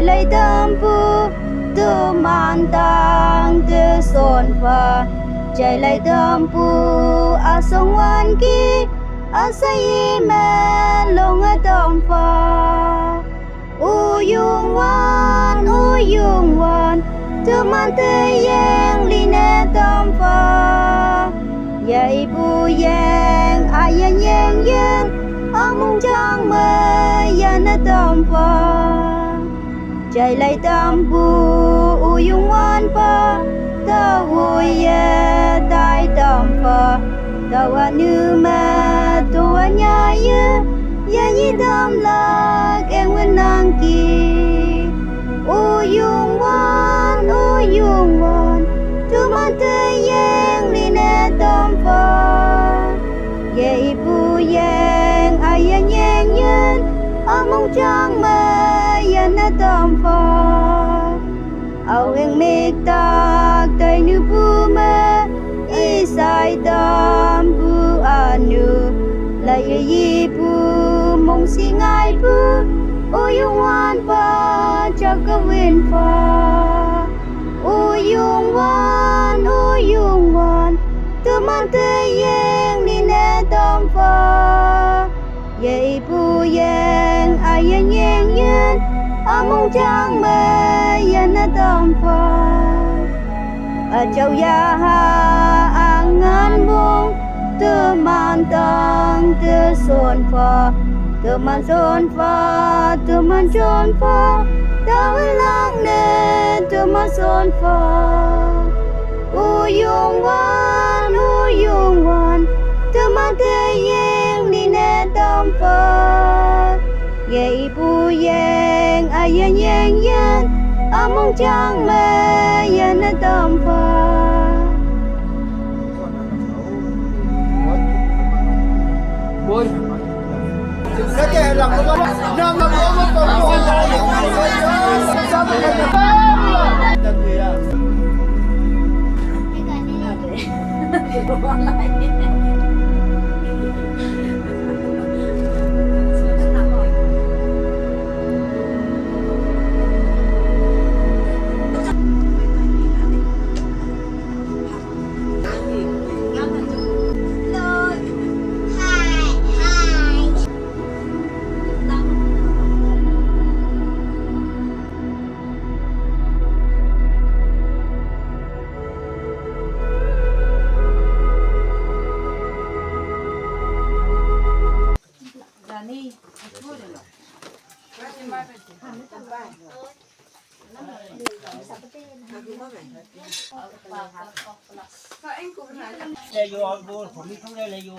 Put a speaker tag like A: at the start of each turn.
A: chạy lấy tâm pu tu man tang tu son pha chạy lấy tâm pu a song wan ki a say me long a tâm pha u yung wan tu man te yang li ne tâm pha dạy bu yang a yang mong chang mơ ya na tâm pha chạy lấy tâm pu u yung wan pa ta vui ya tai tâm pha ta wa nu ma tu wa nya ya nhi tâm la em nguyên nang ki u yung wan tu man te yang li na tâm pha dạy bu yang ai nhang nhân mong chang mơ ya na tâm pha ao en mek tak tai nu pu ma i sai tâm pu anu la yi pu mong si ngai pu o yung wan pa cha ka win pha o yung wan tu man te yang ni na tâm pha dạy pu yang ai nhang nhân mong chang mơ ya na tâm pha ở châu ya ha ngan mong tu man tang tu son pha tu man son pha ta lang ne tu man son pha u yung wan tu man te yang ni na tâm pha dạy bu yang ai nhang mong chang mơ ya na tâm pha
B: Bôi cái kẻ làm nó nằm nằm nó còn ngồi sao mà cái tên gì à
C: đây vô vô không biết không đây là vô